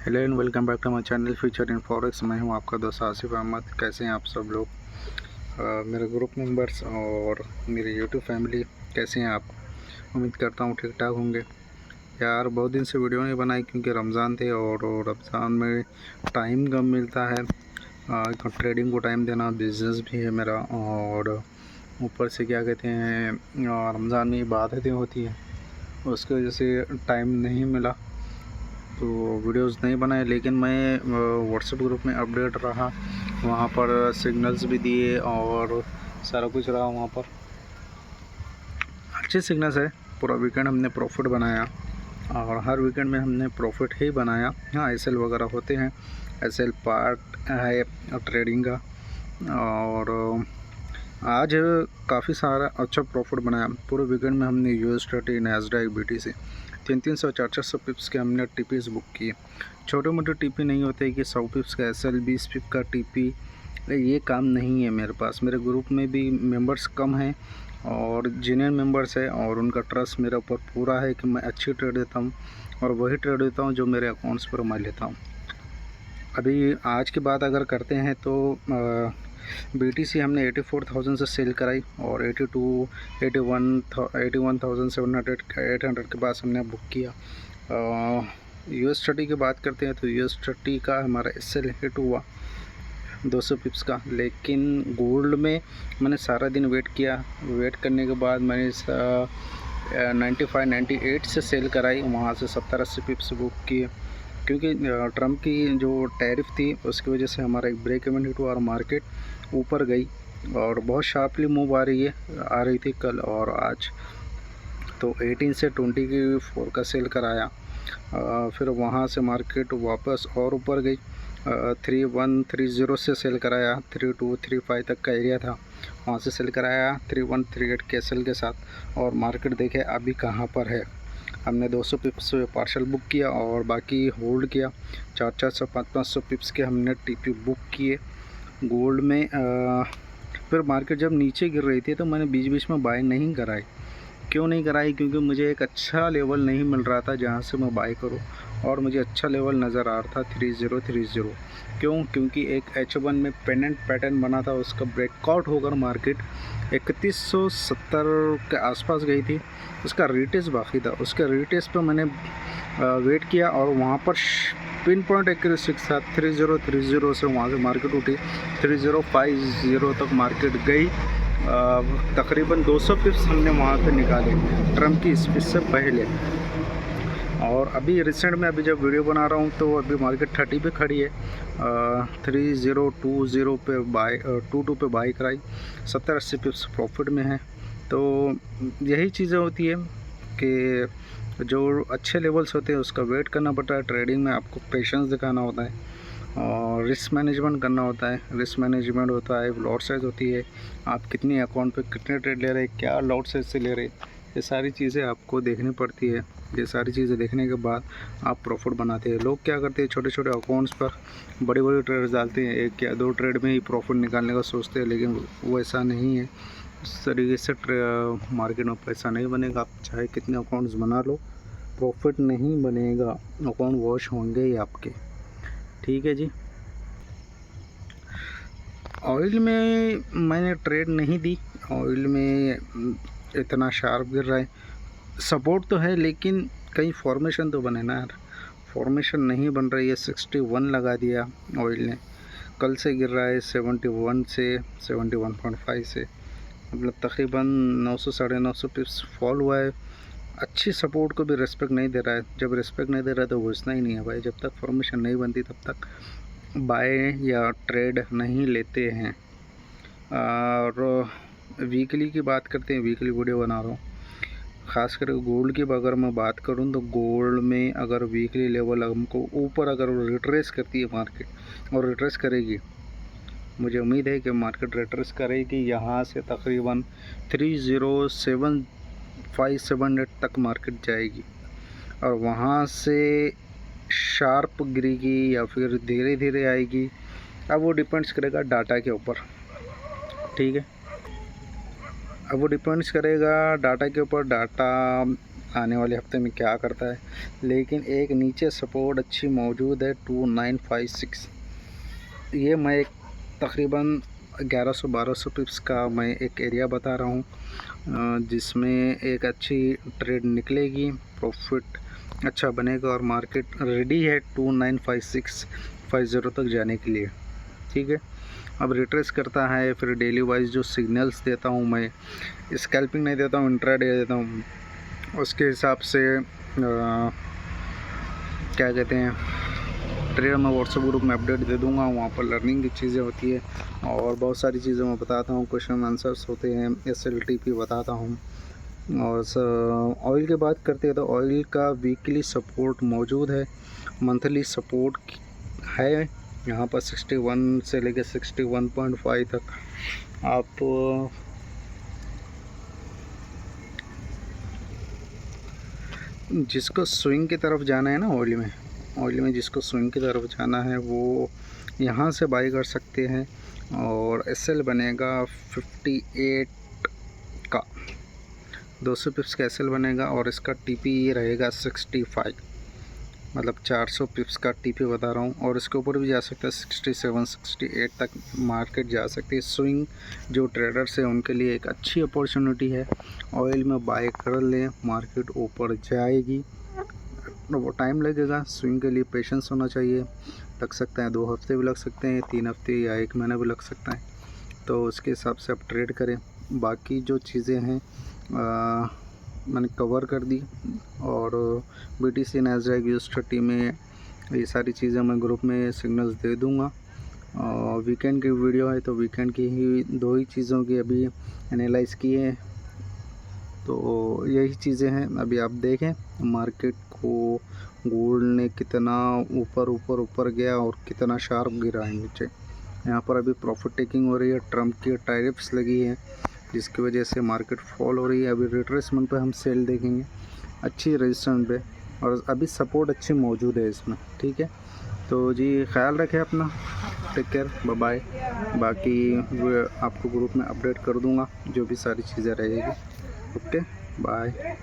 Hello and welcome back to my channel future in forex. मैं हूं आपका दोस्त आसिफ अहमद। कैसे हैं आप सब लोग, मेरे ग्रुप मेंबर्स और मेरी यूट्यूब फैमिली, कैसे हैं आप? उम्मीद करता हूं ठीक ठाक होंगे। यार बहुत दिन से वीडियो नहीं बनाई क्योंकि रमज़ान थे और रमज़ान में टाइम कम मिलता है। ट्रेडिंग को टाइम देना, बिजनेस भी है मेरा, और ऊपर से क्या कहते हैं, रमज़ान में इबादतें होती हैं, उसकी वजह से टाइम नहीं मिला तो वीडियोस नहीं बनाए। लेकिन मैं व्हाट्सएप ग्रुप में अपडेट रहा, वहाँ पर सिग्नल्स भी दिए और सारा कुछ रहा वहाँ पर। अच्छे सिग्नल्स है। पूरा वीकेंड हमने प्रॉफिट बनाया और हर वीकेंड में हमने प्रॉफिट ही बनाया। हाँ, एसएल वगैरह होते हैं, एसएल पार्ट है ट्रेडिंग का। और आज काफ़ी सारा अच्छा प्रॉफिट बनाया। पूरे वीकेंड में हमने यूएसटी, नैस्डैक, बीटीसी 300 400 पिप्स के हमने टीपीस बुक किए। छोटे मोटे टीपी नहीं होते कि 100 पिप्स का एसएल, 20 पिप का टीपी, ये काम नहीं है मेरे पास। मेरे ग्रुप में भी मेंबर्स कम हैं और जेन्युइन मेंबर्स है और उनका ट्रस्ट मेरे ऊपर पूरा है कि मैं अच्छी ट्रेड देता हूँ और वही ट्रेड देता हूँ जो मेरे अकाउंट्स पर मैं लेता हूँ। अभी आज की बात अगर करते हैं तो बीटीसी हमने 84,000 से सेल कराई और 81,700 800 के पास हमने बुक किया। यूएसटी की बात करते हैं तो यूएसटी का हमारा एसएल हिट हुआ 200 पिप्स का। लेकिन गोल्ड में मैंने सारा दिन वेट किया। वेट करने के बाद मैंने 95-98 से सेल कराई, वहाँ से 70-80 पिप्स बुक किए क्योंकि ट्रम्प की जो टैरिफ थी उसकी वजह से हमारा एक ब्रेक इवन हिट हुआ और मार्केट ऊपर गई और बहुत शार्पली मूव आ रही थी कल और आज। तो 18 से 20 की 4 का सेल कराया। फिर वहाँ से मार्केट वापस और ऊपर गई। 3130 से सेल कराया, 3235 तक का एरिया था, वहाँ से सेल कराया 3138 के एसएल के साथ। और मार्केट देखे अभी कहाँ पर है। हमने 200 पिप्स पार्शल बुक किया और बाकी होल्ड किया। 400 500 पिप्स के हमने टीपी बुक किए गोल्ड में। फिर मार्केट जब नीचे गिर रही थी तो मैंने बीच बीच में बाय नहीं कराई। क्यों नहीं कराई? क्योंकि मुझे एक अच्छा लेवल नहीं मिल रहा था जहाँ से मैं बाय करूँ और मुझे अच्छा लेवल नज़र आ रहा था 3030। क्यों? क्योंकि एक H1 में पेंडेंट पैटर्न बना था, उसका ब्रेकआउट होकर मार्केट 3170 के आसपास गई थी। उसका रीटेस्ट बाकी था, उसके रीटेस्ट पर मैंने वेट किया और वहाँ पर पिन पॉइंट एक्यूरेसी के साथ 3030 से वहाँ से मार्केट उठी, 3050 तक मार्केट गई। तकरीबन 200 पिप्स हमने वहाँ पे निकाले ट्रम्प की स्पीच से पहले। और अभी रिसेंट में अभी जब वीडियो बना रहा हूँ तो अभी मार्केट 30 पे खड़ी है। 3020 पे बाय 22 पे बाई कराई, 70-80 पिप्स प्रॉफिट में है। तो यही चीज़ें होती है कि जो अच्छे लेवल्स होते हैं उसका वेट करना पड़ता है। ट्रेडिंग में आपको पेशेंस दिखाना होता है और रिस्क मैनेजमेंट करना होता है। रिस्क मैनेजमेंट होता है, लॉट साइज होती है, आप कितनी अकाउंट पे कितने ट्रेड ले रहे हैं, क्या लॉट साइज से ले रहे हैं, ये सारी चीज़ें आपको देखनी पड़ती है। ये सारी चीज़ें देखने के बाद आप प्रॉफिट बनाते हैं। लोग क्या करते हैं, छोटे छोटे अकाउंट्स पर बड़ी बड़ी ट्रेड्स डालते हैं, 1 या 2 ट्रेड में ही प्रॉफिट निकालने का सोचते हैं, लेकिन वो ऐसा नहीं है। इस तरीके से मार्केट में पैसा नहीं बनेगा। आप चाहे कितने अकाउंट्स बना लो, प्रॉफिट नहीं बनेगा, अकाउंट वॉश होंगे ही आपके। ठीक है जी। ऑयल में मैंने ट्रेड नहीं दी। ऑयल में इतना शार्प गिर रहा है, सपोर्ट तो है लेकिन कहीं फॉर्मेशन तो बने ना यार। फॉर्मेशन नहीं बन रही है। 61 लगा दिया ऑयल ने, कल से गिर रहा है 71 से 71.5 से, मतलब तकरीबन 900 950 पिप्स फॉल हुआ है। अच्छी सपोर्ट को भी रिस्पेक्ट नहीं दे रहा है। जब रिस्पेक्ट नहीं दे रहा है तो घुसना ही नहीं है भाई। जब तक फॉर्मेशन नहीं बनती तब तक बाय या ट्रेड नहीं लेते हैं। और वीकली की बात करते हैं, वीकली वीडियो बना रहा हूँ। ख़ासकर गोल्ड की अगर मैं बात करूँ तो गोल्ड में अगर वीकली लेवल हमको ऊपर अगर रिट्रेस करती है मार्केट, और रिट्रेस करेगी, मुझे उम्मीद है कि मार्केट रिट्रेस करेगी यहाँ से तकरीबन 30757 तक मार्केट जाएगी और वहाँ से शार्प गिरेगी या फिर धीरे धीरे आएगी। अब वो डिपेंड्स करेगा डाटा के ऊपर। ठीक है, अब वो डिपेंड्स करेगा डाटा के ऊपर। डाटा आने वाले हफ्ते में क्या करता है। लेकिन एक नीचे सपोर्ट अच्छी मौजूद है 2956। ये मैं एक तकरीबन 1100-1200 पिप्स का मैं एक एरिया बता रहा हूँ, जिसमें एक अच्छी ट्रेड निकलेगी, प्रॉफिट अच्छा बनेगा और मार्केट रेडी है 295650 तक जाने के लिए। ठीक है, अब रिट्रेस करता है, फिर डेली वाइज जो सिग्नल्स देता हूँ मैं, स्कैल्पिंग नहीं देता हूँ, इंट्राडे देता हूँ, उसके हिसाब से क्या कहते हैं, ट्रेड मैं व्हाट्सएप ग्रुप में अपडेट दे दूंगा। वहाँ पर लर्निंग की चीज़ें होती है और बहुत सारी चीज़ें मैं बताता हूँ, क्वेश्चन आंसर्स होते हैं, SLTP बताता हूँ। और ऑयल की बात करते हैं तो ऑयल का वीकली सपोर्ट मौजूद है, मंथली सपोर्ट है यहाँ पर 61 से लेकर 61.5 तक। आप जिसको स्विंग की तरफ जाना है ना, ऑयल में जिसको स्विंग की तरफ जाना है वो यहाँ से बाई कर सकते हैं। और SL बनेगा 58 का, 200 पिप्स का SL बनेगा और इसका TP रहेगा 65, मतलब 400 पिप्स का TP बता रहा हूँ। और इसके ऊपर भी जा सकता है, 67-68 तक मार्केट जा सकती है। स्विंग जो ट्रेडर्स हैं उनके लिए एक अच्छी अपॉर्चुनिटी है, ऑयल में बाय कर लें, मार्केट ऊपर जाएगी। वो टाइम लगेगा, स्विंग के लिए पेशेंस होना चाहिए, लग सकता है 2 हफ्ते भी लग सकते हैं, 3 हफ्ते या 1 महीना भी लग सकता है, तो उसके हिसाब से आप ट्रेड करें। बाकी जो चीज़ें हैं मैंने कवर कर दी, और BTC नैस्डैक US30 में ये सारी चीज़ें मैं ग्रुप में सिग्नल्स दे दूँगा। वीकेंड की वीडियो है तो वीकेंड की ही 2 ही चीज़ों की अभी एनालाइज़ किए हैं, तो यही चीज़ें हैं। अभी आप देखें मार्केट को, गोल्ड ने कितना ऊपर गया और कितना शार्प गिरा है नीचे। यहाँ पर अभी प्रॉफिट टेकिंग हो रही है, ट्रम्प की टैरिफ्स लगी है जिसकी वजह से मार्केट फॉल हो रही है। अभी रिट्रेसमेंट पे हम सेल देखेंगे, अच्छी रेजिस्टेंस पे, और अभी सपोर्ट अच्छी मौजूद है इसमें। ठीक है, तो जी ख्याल रखें अपना, टेक केयर, बाय बाय। बाकी आपको ग्रुप में अपडेट कर दूंगा जो भी सारी चीज़ें रहेगी। Okay, bye.